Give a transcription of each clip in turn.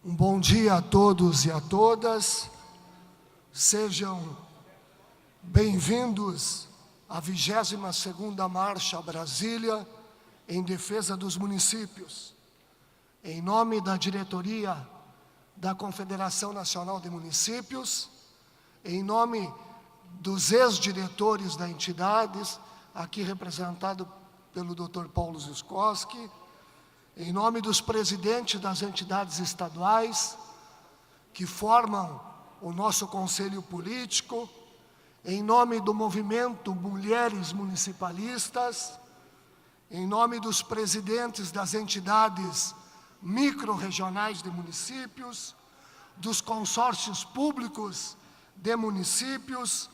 Um bom dia a todos e a todas. Sejam bem-vindos à 22ª Marcha a Brasília em defesa dos municípios. Em nome da diretoria da Confederação Nacional de Municípios, em nome dos ex-diretores da entidade, aqui representado pelo Dr. Paulo Zuskowski, em nome dos presidentes das entidades estaduais que formam o nosso Conselho Político, em nome do movimento Mulheres Municipalistas, em nome dos presidentes das entidades micro-regionais de municípios, dos consórcios públicos de municípios,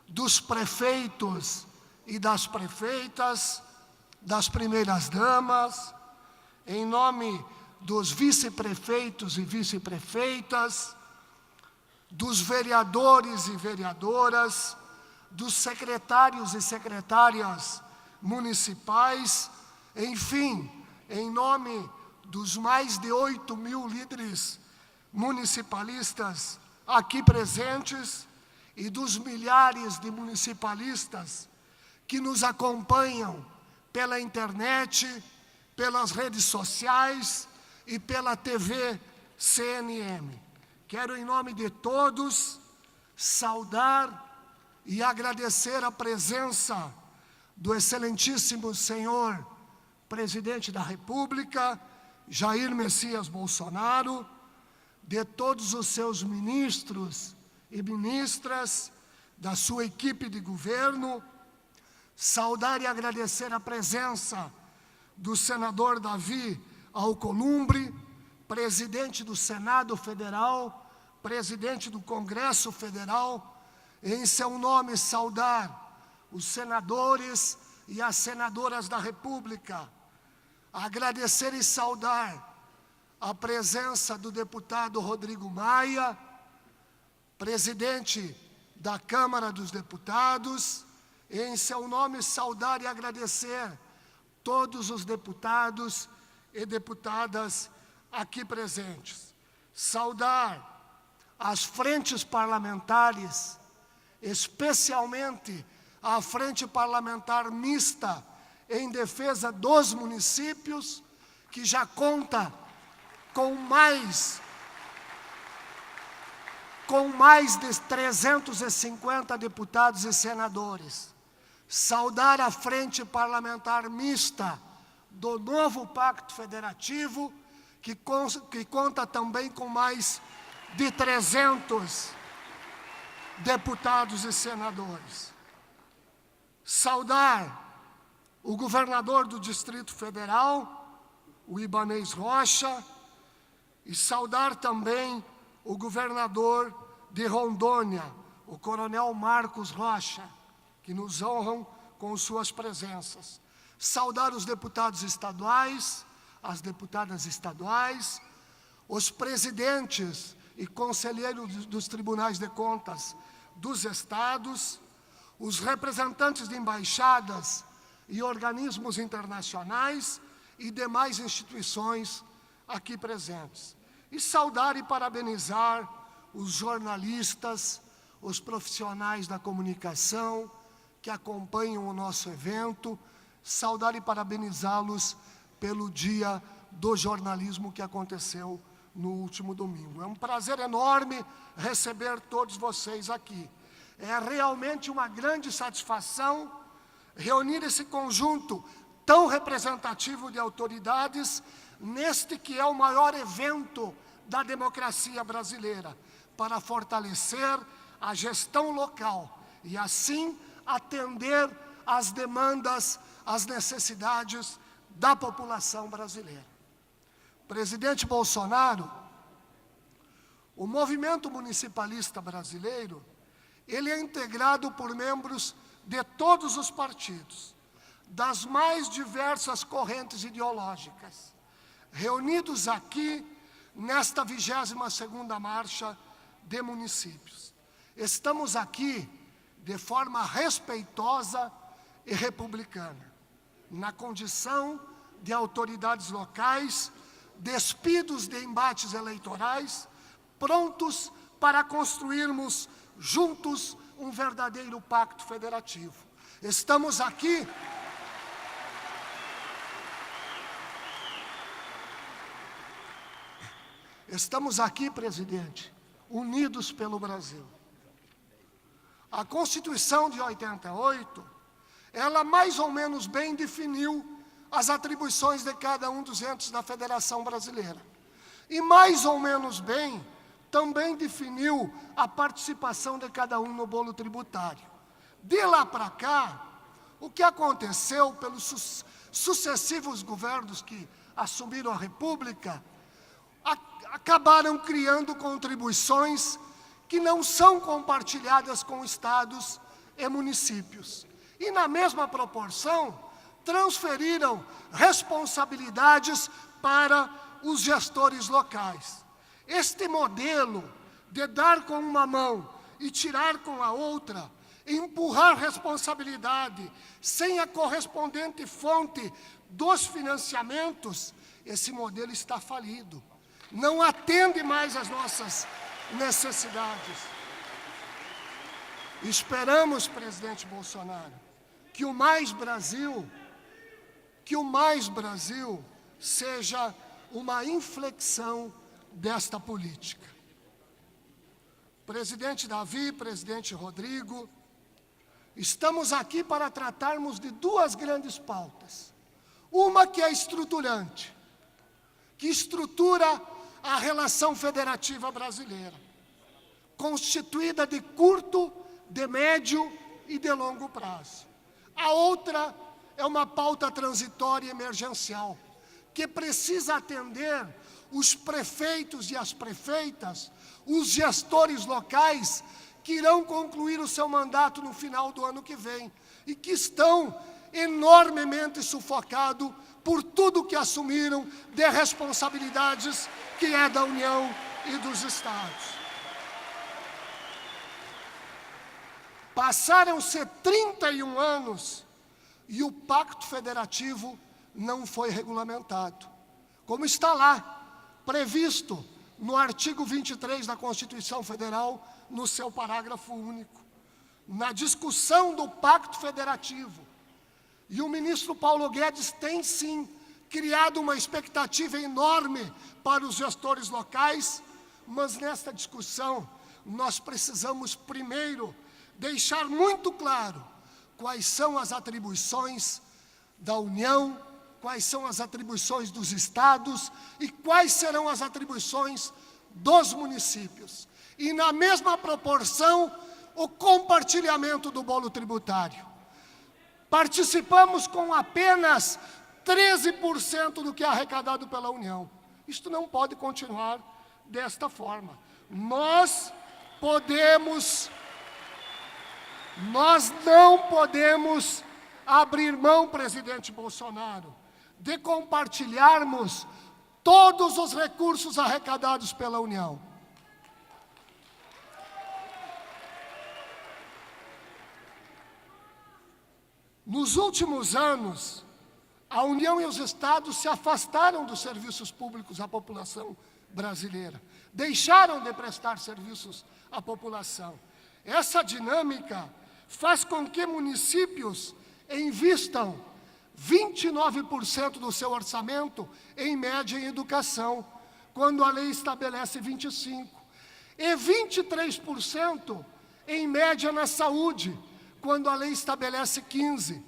dos prefeitos e das prefeitas, das primeiras-damas, em nome dos vice-prefeitos e vice-prefeitas, dos vereadores e vereadoras, dos secretários e secretárias municipais, enfim, em nome dos mais de 8.000 líderes municipalistas aqui presentes e dos milhares de municipalistas que nos acompanham pela internet, pelas redes sociais e pela TV CNM. Quero, em nome de todos, saudar e agradecer a presença do excelentíssimo senhor Presidente da República, Jair Messias Bolsonaro, de todos os seus ministros e ministras, da sua equipe de governo, saudar e agradecer a presença do senador Davi Alcolumbre, presidente do Senado Federal, presidente do Congresso Federal, em seu nome saudar os senadores e as senadoras da República, agradecer e saudar a presença do deputado Rodrigo Maia, presidente da Câmara dos Deputados, e em seu nome saudar e agradecer todos os deputados e deputadas aqui presentes. Saudar as frentes parlamentares, especialmente a Frente Parlamentar Mista em defesa dos municípios, que já conta com mais de 350 deputados e senadores. Saudar a Frente Parlamentar Mista do novo Pacto Federativo, que conta também com mais de 300 deputados e senadores. Saudar o governador do Distrito Federal, o Ibanez Rocha, e saudar também o governador de Rondônia, o coronel Marcos Rocha, que nos honram com suas presenças. Saudar os deputados estaduais, as deputadas estaduais, os presidentes e conselheiros dos tribunais de contas dos estados, os representantes de embaixadas e organismos internacionais e demais instituições aqui presentes. E saudar e parabenizar os jornalistas, os profissionais da comunicação que acompanham o nosso evento, saudar e parabenizá-los pelo Dia do Jornalismo que aconteceu no último domingo. É um prazer enorme receber todos vocês aqui. É realmente uma grande satisfação reunir esse conjunto tão representativo de autoridades neste que é o maior evento da democracia brasileira, para fortalecer a gestão local e, assim, atender às demandas, às necessidades da população brasileira. Presidente Bolsonaro, o movimento municipalista brasileiro, ele é integrado por membros de todos os partidos, das mais diversas correntes ideológicas, reunidos aqui nesta 22ª Marcha de Municípios. Estamos aqui de forma respeitosa e republicana, na condição de autoridades locais despidos de embates eleitorais, prontos para construirmos juntos um verdadeiro pacto federativo. Estamos aqui presidente, unidos pelo Brasil. A Constituição de 88, ela mais ou menos bem definiu as atribuições de cada um dos entes da Federação Brasileira. E mais ou menos bem também definiu a participação de cada um no bolo tributário. De lá para cá, o que aconteceu pelos sucessivos governos que assumiram a República, acabaram criando contribuições que não são compartilhadas com estados e municípios. E, na mesma proporção, transferiram responsabilidades para os gestores locais. Este modelo de dar com uma mão e tirar com a outra, empurrar responsabilidade sem a correspondente fonte dos financiamentos, esse modelo está falido. Não atende mais às nossas necessidades. Esperamos, presidente Bolsonaro, que o Mais Brasil seja uma inflexão desta política. Presidente Davi, presidente Rodrigo, estamos aqui para tratarmos de duas grandes pautas. Uma que é estruturante, que estrutura a relação federativa brasileira, constituída de curto, de médio e de longo prazo. A outra é uma pauta transitória e emergencial, que precisa atender os prefeitos e as prefeitas, os gestores locais, que irão concluir o seu mandato no final do ano que vem, e que estão enormemente sufocados por tudo que assumiram de responsabilidades que é da União e dos Estados. Passaram-se 31 anos e o Pacto Federativo não foi regulamentado, como está lá, previsto no artigo 23 da Constituição Federal, no seu parágrafo único. Na discussão do Pacto Federativo, e o ministro Paulo Guedes tem, sim, criado uma expectativa enorme para os gestores locais, mas nesta discussão nós precisamos primeiro deixar muito claro quais são as atribuições da União, quais são as atribuições dos estados e quais serão as atribuições dos municípios. E, na mesma proporção, o compartilhamento do bolo tributário. Participamos com apenas 13% do que é arrecadado pela União. Isto não pode continuar desta forma. Nós não podemos abrir mão, presidente Bolsonaro, de compartilharmos todos os recursos arrecadados pela União. Nos últimos anos, a União e os Estados se afastaram dos serviços públicos à população brasileira, deixaram de prestar serviços à população. Essa dinâmica faz com que municípios invistam 29% do seu orçamento, em média, em educação, quando a lei estabelece 25%, e 23%, em média, na saúde, quando a lei estabelece 15%.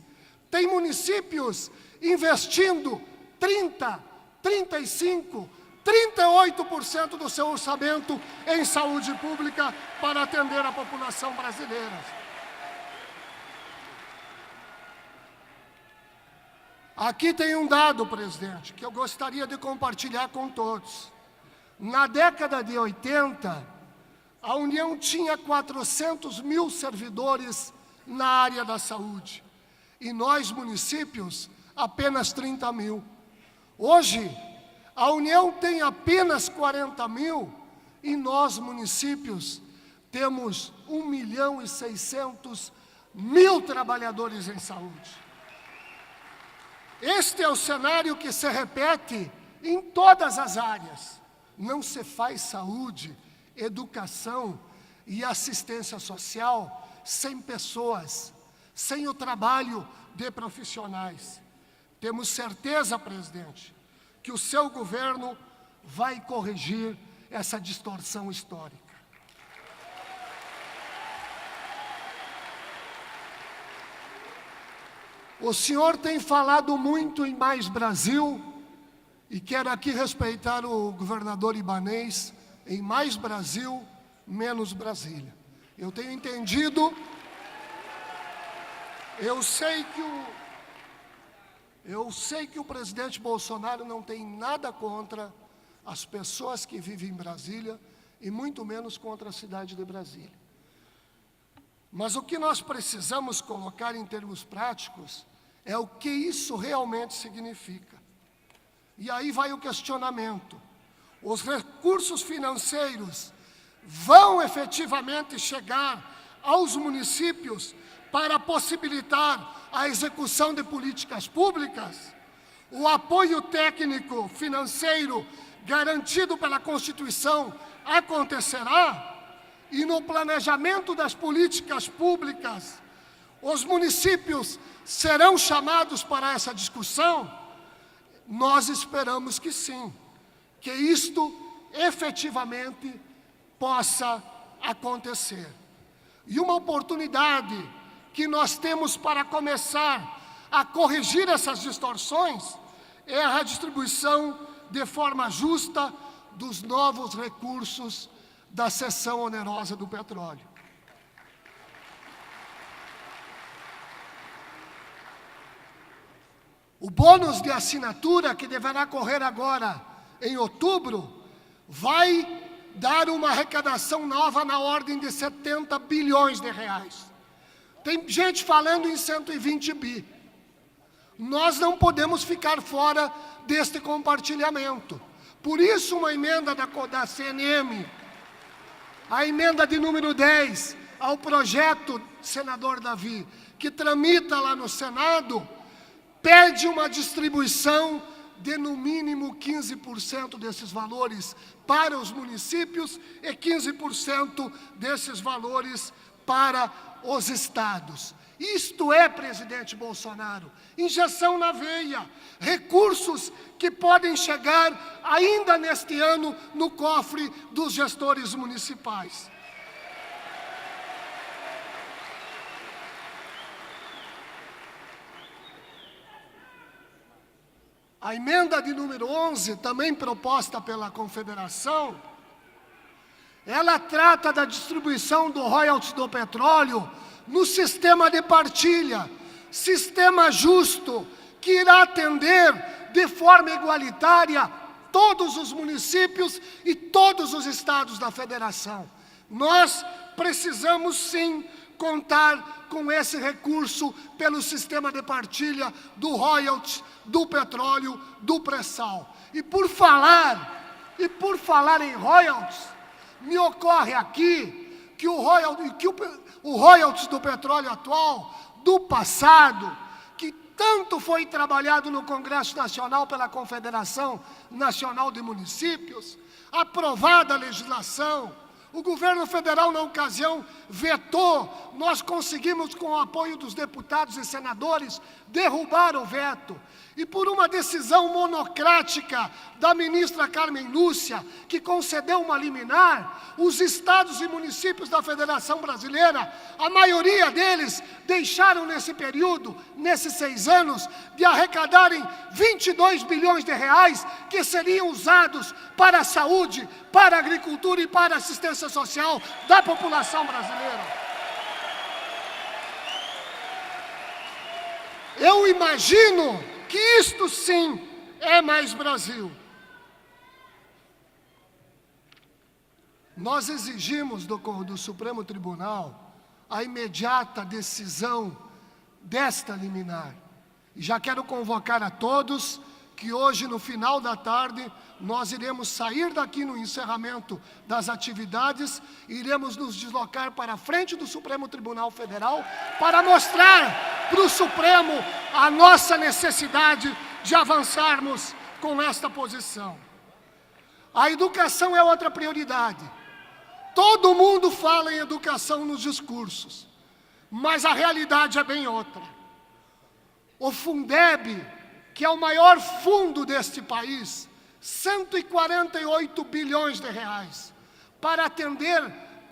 Tem municípios investindo 30%, 35%, 38% do seu orçamento em saúde pública para atender a população brasileira. Aqui tem um dado, presidente, que eu gostaria de compartilhar com todos. Na década de 80, a União tinha 400 mil servidores na área da saúde, e nós, municípios, apenas 30 mil. Hoje, a União tem apenas 40 mil, e nós, municípios, temos 1.600.000 trabalhadores em saúde. Este é o cenário que se repete em todas as áreas. Não se faz saúde, educação e assistência social sem pessoas, sem o trabalho de profissionais. Temos certeza, presidente, que o seu governo vai corrigir essa distorção histórica. O senhor tem falado muito em Mais Brasil, e quero aqui respeitar o governador Ibanez, em Mais Brasil, menos Brasília. Eu tenho entendido, eu sei que o presidente Bolsonaro não tem nada contra as pessoas que vivem em Brasília, e muito menos contra a cidade de Brasília. Mas o que nós precisamos colocar em termos práticos é o que isso realmente significa. E aí vai o questionamento. Os recursos financeiros vão efetivamente chegar aos municípios para possibilitar a execução de políticas públicas? O apoio técnico financeiro garantido pela Constituição acontecerá? E no planejamento das políticas públicas, os municípios serão chamados para essa discussão? Nós esperamos que sim, que isto efetivamente possa acontecer. E uma oportunidade que nós temos para começar a corrigir essas distorções é a redistribuição de forma justa dos novos recursos da cessão onerosa do petróleo. O bônus de assinatura, que deverá correr agora em outubro, vai dar uma arrecadação nova na ordem de 70 bilhões de reais. Tem gente falando em 120 bi. Nós não podemos ficar fora deste compartilhamento. Por isso, uma emenda da CNM, a emenda de número 10, ao projeto, senador Davi, que tramita lá no Senado, pede uma distribuição de, no mínimo, 15% desses valores para os municípios e 15% desses valores para os estados. Isto é, presidente Bolsonaro, injeção na veia, recursos que podem chegar ainda neste ano no cofre dos gestores municipais. A emenda de número 11, também proposta pela Confederação, ela trata da distribuição do royalties do petróleo no sistema de partilha, sistema justo, que irá atender de forma igualitária todos os municípios e todos os estados da federação. Nós precisamos, sim, contar com esse recurso pelo sistema de partilha do royalties, do petróleo, do pré-sal. E por falar em royalties, me ocorre aqui que o royalties do petróleo atual, do passado, que tanto foi trabalhado no Congresso Nacional pela Confederação Nacional de Municípios, aprovada a legislação, o governo federal, na ocasião, vetou. Nós conseguimos, com o apoio dos deputados e senadores, derrubar o veto. E por uma decisão monocrática da ministra Carmen Lúcia, que concedeu uma liminar, os estados e municípios da Federação Brasileira, a maioria deles deixaram nesse período, nesses 6 anos, de arrecadarem 22 bilhões de reais que seriam usados para a saúde, para a agricultura e para a assistência social da população brasileira. Eu imagino que isto sim é mais Brasil. Nós exigimos do Supremo Tribunal a imediata decisão desta liminar. E já quero convocar a todos que hoje, no final da tarde, nós iremos sair daqui no encerramento das atividades e iremos nos deslocar para a frente do Supremo Tribunal Federal para mostrar para o Supremo a nossa necessidade de avançarmos com esta posição. A educação é outra prioridade. Todo mundo fala em educação nos discursos, mas a realidade é bem outra. O Fundeb, que é o maior fundo deste país, 148 bilhões de reais, para atender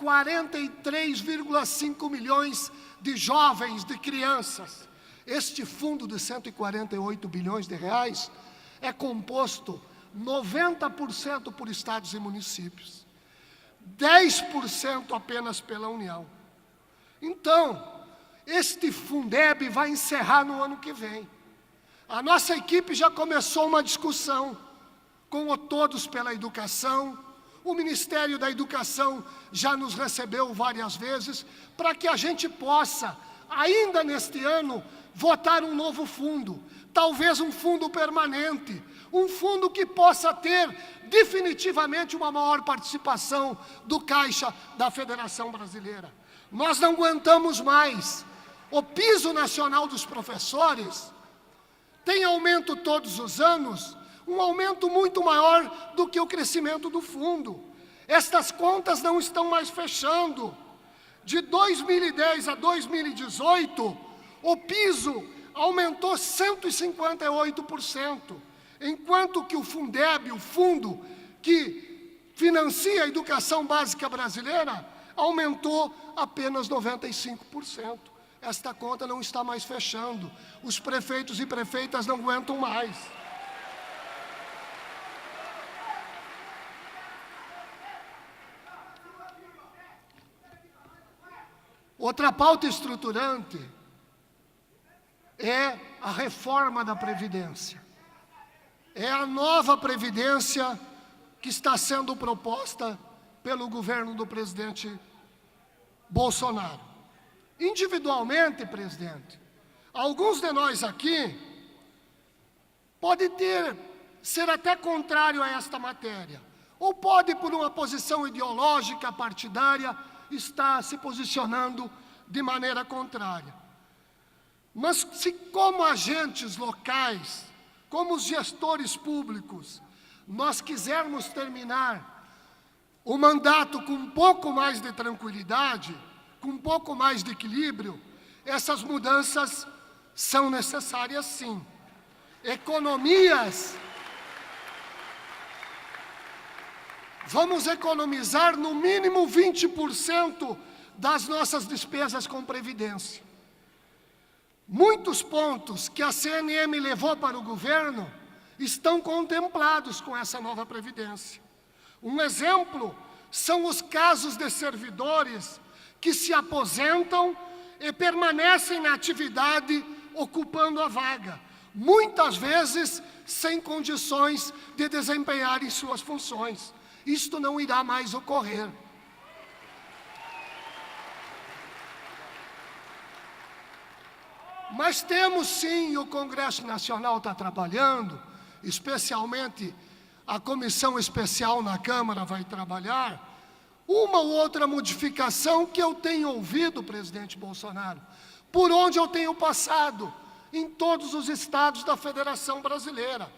43,5 milhões de jovens, de crianças. Este fundo de 148 bilhões de reais é composto 90% por estados e municípios, 10% apenas pela União. Então, este Fundeb vai encerrar no ano que vem. A nossa equipe já começou uma discussão com o Todos pela Educação. O Ministério da Educação já nos recebeu várias vezes para que a gente possa, ainda neste ano, votar um novo fundo, talvez um fundo permanente, um fundo que possa ter definitivamente uma maior participação do Caixa da Federação Brasileira. Nós não aguentamos mais. O piso nacional dos professores tem aumento todos os anos, um aumento muito maior do que o crescimento do fundo. Estas contas não estão mais fechando. De 2010 a 2018, o piso aumentou 158%, enquanto que o Fundeb, o fundo que financia a educação básica brasileira, aumentou apenas 95%. Esta conta não está mais fechando. Os prefeitos e prefeitas não aguentam mais. Outra pauta estruturante é a reforma da Previdência. É a nova Previdência que está sendo proposta pelo governo do presidente Bolsonaro. Individualmente, presidente, alguns de nós aqui podem ser até contrário a esta matéria, ou pode, por uma posição ideológica, partidária, estar se posicionando de maneira contrária. Mas se como agentes locais, como os gestores públicos, nós quisermos terminar o mandato com um pouco mais de tranquilidade, com um pouco mais de equilíbrio, essas mudanças são necessárias sim. Economias. Vamos economizar no mínimo 20% das nossas despesas com previdência. Muitos pontos que a CNM levou para o governo estão contemplados com essa nova previdência. Um exemplo são os casos de servidores que se aposentam e permanecem na atividade ocupando a vaga, muitas vezes sem condições de desempenharem suas funções. Isto não irá mais ocorrer. Mas temos sim, o Congresso Nacional está trabalhando, especialmente a Comissão Especial na Câmara vai trabalhar, uma ou outra modificação que eu tenho ouvido, presidente Bolsonaro, por onde eu tenho passado, em todos os estados da Federação Brasileira.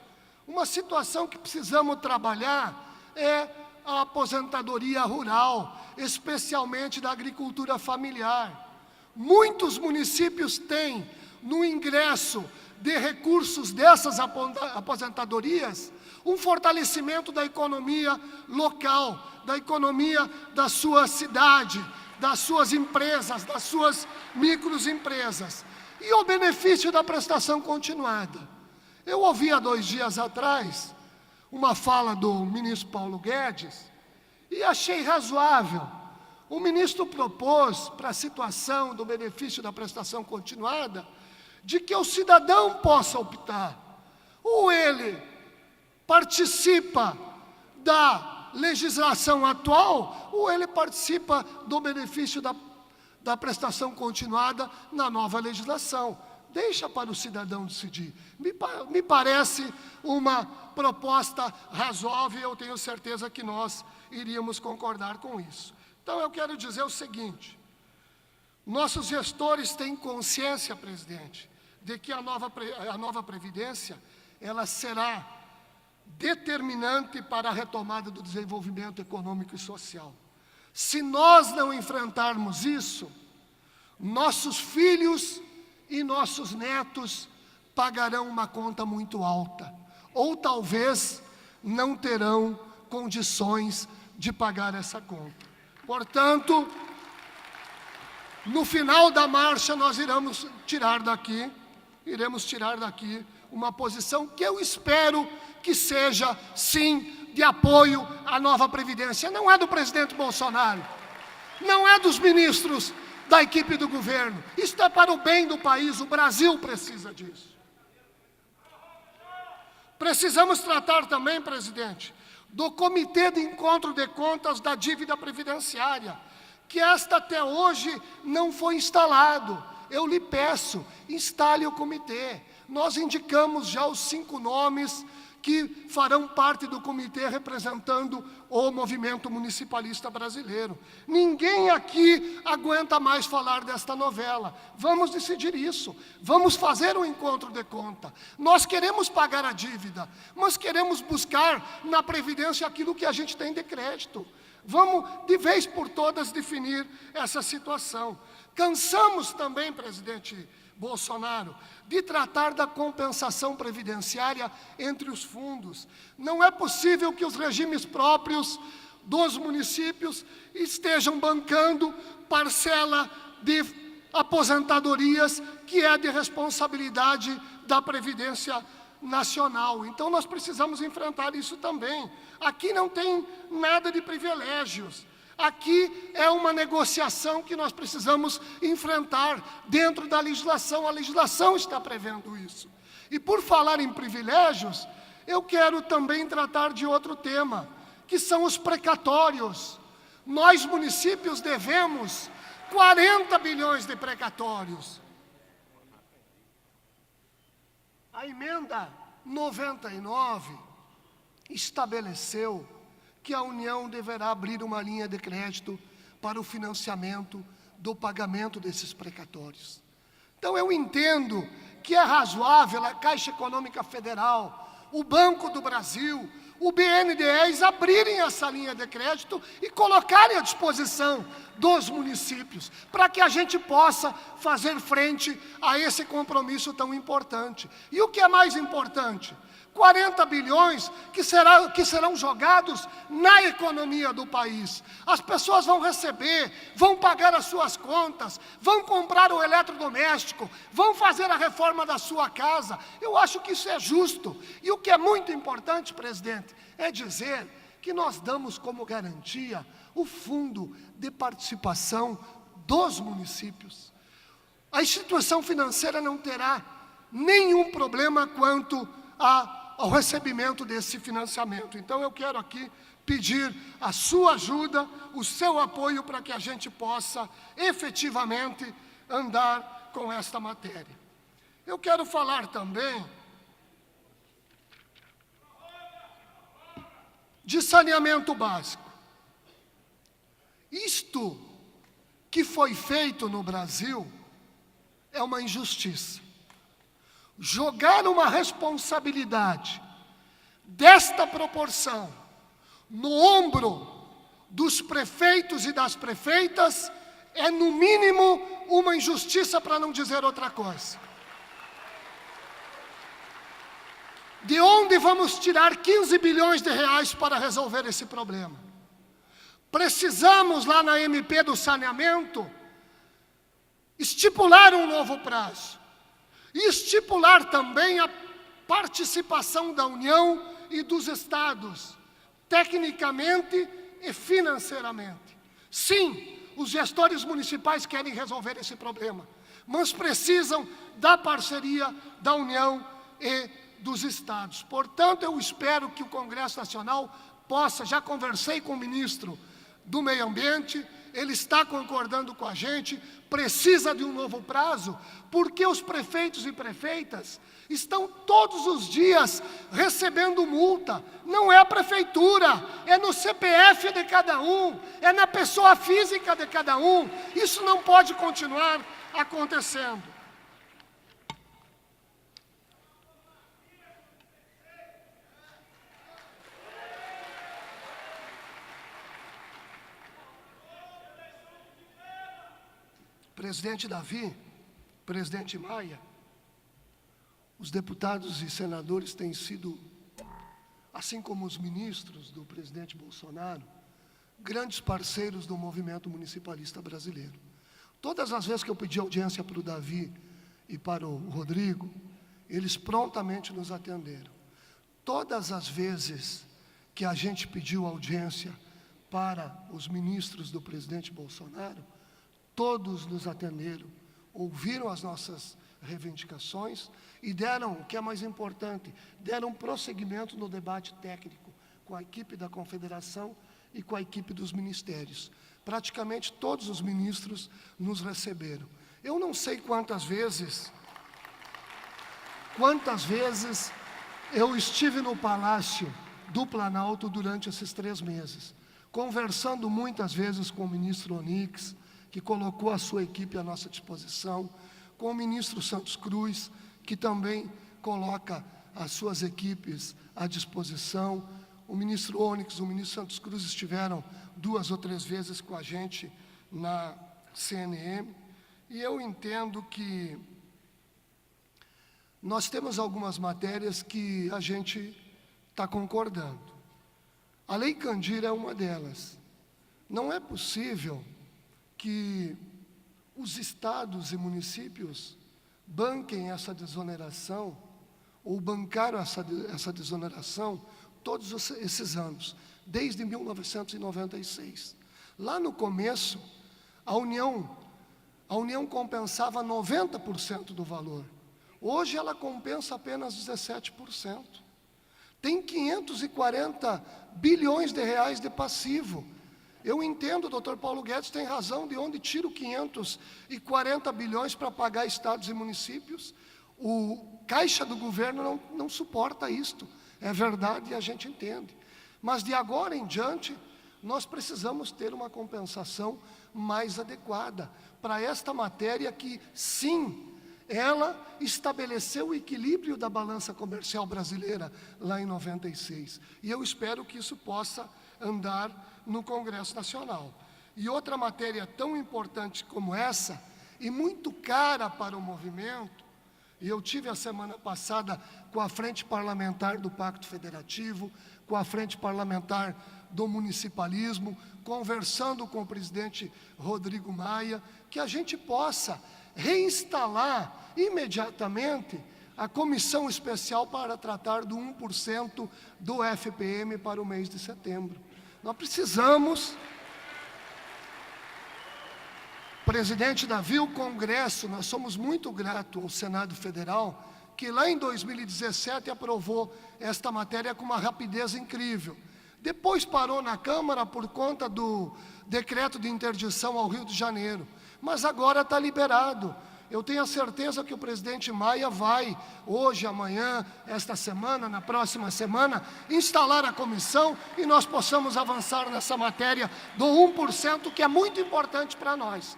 Uma situação que precisamos trabalhar é a aposentadoria rural, especialmente da agricultura familiar. Muitos municípios têm, no ingresso de recursos dessas aposentadorias, um fortalecimento da economia local, da economia da sua cidade, das suas empresas, das suas microempresas. E o benefício da prestação continuada. Eu ouvi há 2 dias atrás uma fala do ministro Paulo Guedes e achei razoável. O ministro propôs, para a situação do benefício da prestação continuada, de que o cidadão possa optar. Ou ele participa da legislação atual, ou ele participa do benefício da prestação continuada na nova legislação. Deixa para o cidadão decidir. Me parece uma proposta razoável e eu tenho certeza que nós iríamos concordar com isso. Então, eu quero dizer o seguinte, nossos gestores têm consciência, presidente, de que a nova Previdência, ela será determinante para a retomada do desenvolvimento econômico e social. Se nós não enfrentarmos isso, nossos filhos e nossos netos pagarão uma conta muito alta, ou talvez não terão condições de pagar essa conta. Portanto, no final da marcha, nós iremos tirar daqui uma posição que eu espero que seja, sim, de apoio à nova Previdência. Não é do presidente Bolsonaro, não é dos ministros da equipe do governo. Isto é para o bem do país, o Brasil precisa disso. Precisamos tratar também, presidente, do Comitê de Encontro de Contas da Dívida Previdenciária, que esta até hoje não foi instalado. Eu lhe peço, instale o comitê. Nós indicamos já os 5 nomes que farão parte do comitê representando o movimento municipalista brasileiro. Ninguém aqui aguenta mais falar desta novela. Vamos decidir isso. Vamos fazer um encontro de conta. Nós queremos pagar a dívida, mas queremos buscar na Previdência aquilo que a gente tem de crédito. Vamos, de vez por todas, definir essa situação. Cansamos também, presidente Bolsonaro, de tratar da compensação previdenciária entre os fundos. Não é possível que os regimes próprios dos municípios estejam bancando parcela de aposentadorias que é de responsabilidade da Previdência Nacional. Então, nós precisamos enfrentar isso também. Aqui não tem nada de privilégios. Aqui é uma negociação que nós precisamos enfrentar dentro da legislação. A legislação está prevendo isso. E por falar em privilégios, eu quero também tratar de outro tema, que são os precatórios. Nós, municípios, devemos 40 bilhões de precatórios. A emenda 99 estabeleceu que a União deverá abrir uma linha de crédito para o financiamento do pagamento desses precatórios. Então, eu entendo que é razoável a Caixa Econômica Federal, o Banco do Brasil, o BNDES abrirem essa linha de crédito e colocarem à disposição dos municípios, para que a gente possa fazer frente a esse compromisso tão importante. E o que é mais importante? 40 bilhões que serão jogados na economia do país. As pessoas vão receber, vão pagar as suas contas, vão comprar o eletrodoméstico, vão fazer a reforma da sua casa. Eu acho que isso é justo. E o que é muito importante, presidente, é dizer que nós damos como garantia o fundo de participação dos municípios. A instituição financeira não terá nenhum problema quanto ao recebimento desse financiamento. Então, eu quero aqui pedir a sua ajuda, o seu apoio para que a gente possa efetivamente andar com esta matéria. Eu quero falar também de saneamento básico. Isto que foi feito no Brasil é uma injustiça. Jogar uma responsabilidade desta proporção no ombro dos prefeitos e das prefeitas é, no mínimo, uma injustiça, para não dizer outra coisa. De onde vamos tirar 15 bilhões de reais para resolver esse problema? Precisamos, lá na MP do saneamento, estipular um novo prazo. E estipular também a participação da União e dos Estados, tecnicamente e financeiramente. Sim, os gestores municipais querem resolver esse problema, mas precisam da parceria da União e dos Estados. Portanto, eu espero que o Congresso Nacional possa, já conversei com o ministro do Meio Ambiente, ele está concordando com a gente, precisa de um novo prazo, porque os prefeitos e prefeitas estão todos os dias recebendo multa. Não é a prefeitura, é no CPF de cada um, é na pessoa física de cada um. Isso não pode continuar acontecendo. Presidente Davi, presidente Maia, os deputados e senadores têm sido, assim como os ministros do presidente Bolsonaro, grandes parceiros do movimento municipalista brasileiro. Todas as vezes que eu pedi audiência para o Davi e para o Rodrigo, eles prontamente nos atenderam. Todas as vezes que a gente pediu audiência para os ministros do presidente Bolsonaro, todos nos atenderam, ouviram as nossas reivindicações e deram, o que é mais importante, deram prosseguimento no debate técnico com a equipe da Confederação e com a equipe dos ministérios. Praticamente todos os ministros nos receberam. Eu não sei quantas vezes eu estive no Palácio do Planalto durante esses 3 meses, conversando muitas vezes com o ministro Onyx, que colocou a sua equipe à nossa disposição, com o ministro Santos Cruz, que também coloca as suas equipes à disposição. O ministro Onyx, o ministro Santos Cruz estiveram 2 ou 3 vezes com a gente na CNM, e eu entendo que nós temos algumas matérias que a gente está concordando. A Lei Candir é uma delas. Não é possível que os estados e municípios banquem essa desoneração, ou bancaram essa desoneração todos esses anos, desde 1996. Lá no começo, a União compensava 90% do valor. Hoje ela compensa apenas 17%. Tem 540 bilhões de reais de passivo. Eu entendo, o doutor Paulo Guedes tem razão, de onde tira 540 bilhões para pagar estados e municípios. O caixa do governo não suporta isto. É verdade e a gente entende. Mas de agora em diante, nós precisamos ter uma compensação mais adequada para esta matéria que, sim, ela estabeleceu o equilíbrio da balança comercial brasileira lá em 96. E eu espero que isso possa andar no Congresso Nacional. E outra matéria tão importante como essa, e muito cara para o movimento, e eu tive a semana passada com a Frente Parlamentar do Pacto Federativo, com a Frente Parlamentar do Municipalismo, conversando com o presidente Rodrigo Maia, que a gente possa reinstalar imediatamente a comissão especial para tratar do 1% do FPM para o mês de setembro. Nós precisamos, presidente Davi, o Congresso, nós somos muito gratos ao Senado Federal, que lá em 2017 aprovou esta matéria com uma rapidez incrível. Depois parou na Câmara por conta do decreto de interdição ao Rio de Janeiro, mas agora está liberado. Eu tenho a certeza que o presidente Maia vai, hoje, amanhã, esta semana, na próxima semana, instalar a comissão e nós possamos avançar nessa matéria do 1%, que é muito importante para nós.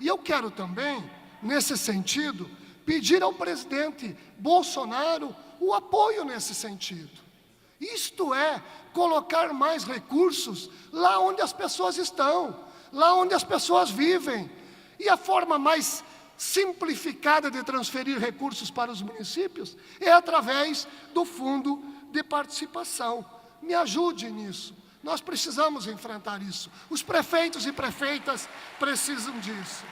E eu quero também, nesse sentido, pedir ao presidente Bolsonaro o apoio nesse sentido. Isto é, colocar mais recursos lá onde as pessoas estão, lá onde as pessoas vivem. E a forma mais simplificada de transferir recursos para os municípios é através do Fundo de Participação. Me ajude nisso. Nós precisamos enfrentar isso. Os prefeitos e prefeitas precisam disso.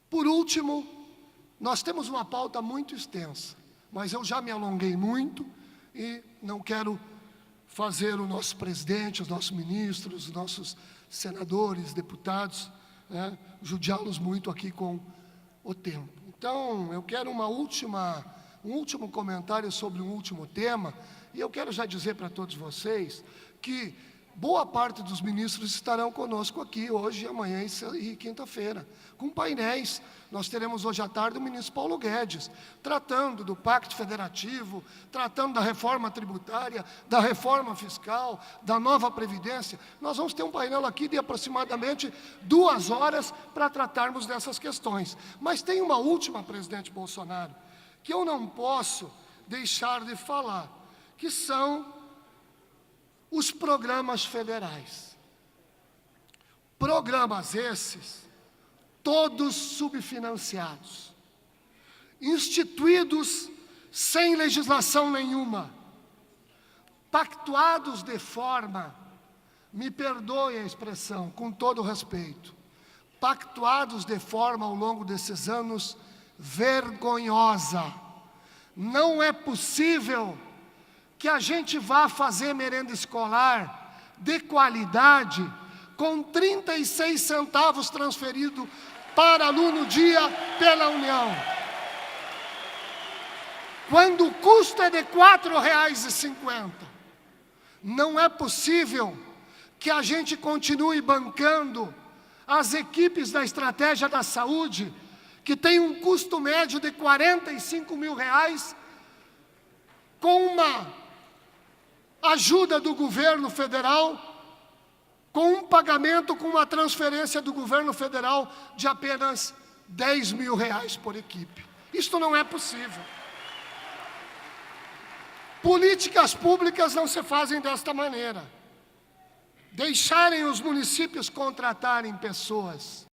Por último, nós temos uma pauta muito extensa, mas eu já me alonguei muito e não quero fazer o nosso presidente, os nossos ministros, os nossos senadores, deputados, judiá-los muito aqui com o tempo. Então, eu quero um último comentário sobre um último tema, e eu quero já dizer para todos vocês que boa parte dos ministros estarão conosco aqui hoje, amanhã e quinta-feira, com painéis. Nós teremos hoje à tarde o ministro Paulo Guedes, tratando do Pacto Federativo, tratando da reforma tributária, da reforma fiscal, da nova Previdência. Nós vamos ter um painel aqui de aproximadamente 2 horas para tratarmos dessas questões. Mas tem uma última, presidente Bolsonaro, que eu não posso deixar de falar, que são os programas federais. Programas esses, todos subfinanciados, instituídos sem legislação nenhuma, pactuados de forma, me perdoe a expressão, com todo respeito, pactuados de forma ao longo desses anos vergonhosa. Não é possível que a gente vá fazer merenda escolar de qualidade com 36 centavos transferido para aluno dia pela União, quando o custo é de R$ 4,50. Não é possível que a gente continue bancando as equipes da estratégia da saúde, que tem um custo médio de R$ 45 mil, com uma ajuda do governo federal, com um pagamento, com uma transferência do governo federal de apenas R$ 10 mil por equipe. Isto não é possível. Políticas públicas não se fazem desta maneira. Deixarem os municípios contratarem pessoas.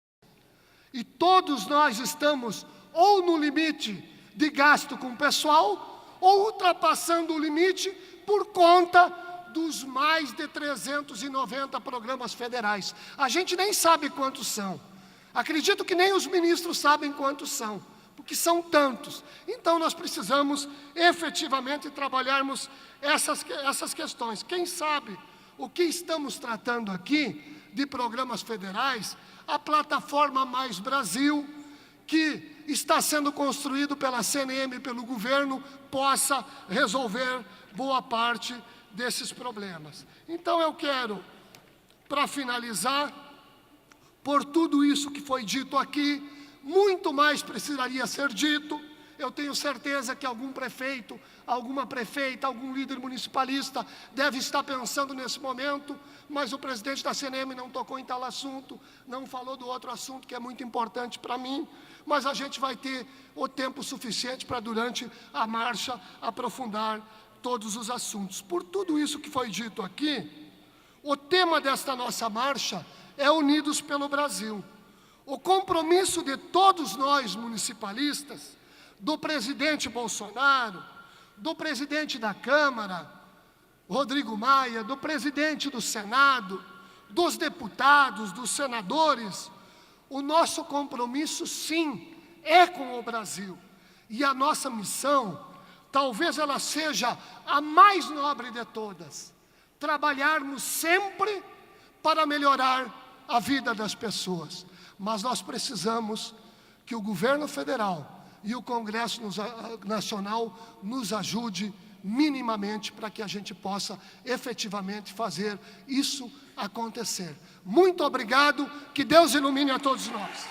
E todos nós estamos ou no limite de gasto com pessoal, ou ultrapassando o limite por conta dos mais de 390 programas federais. A gente nem sabe quantos são. Acredito que nem os ministros sabem quantos são, porque são tantos. Então, nós precisamos efetivamente trabalharmos essas questões. Quem sabe o que estamos tratando aqui de programas federais, a plataforma Mais Brasil, que está sendo construído pela CNM e pelo governo, possa resolver boa parte desses problemas. Então, eu quero, para finalizar, por tudo isso que foi dito aqui, muito mais precisaria ser dito. Eu tenho certeza que algum prefeito, alguma prefeita, algum líder municipalista deve estar pensando nesse momento, mas o presidente da CNM não tocou em tal assunto, não falou do outro assunto que é muito importante para mim, mas a gente vai ter o tempo suficiente para, durante a marcha, aprofundar todos os assuntos. Por tudo isso que foi dito aqui, o tema desta nossa marcha é Unidos pelo Brasil. O compromisso de todos nós municipalistas, do presidente Bolsonaro, do presidente da Câmara, Rodrigo Maia, do presidente do Senado, dos deputados, dos senadores, o nosso compromisso, sim, é com o Brasil. E a nossa missão, talvez ela seja a mais nobre de todas, trabalharmos sempre para melhorar a vida das pessoas. Mas nós precisamos que o governo federal e o Congresso Nacional nos ajude minimamente para que a gente possa efetivamente fazer isso acontecer. Muito obrigado, que Deus ilumine a todos nós.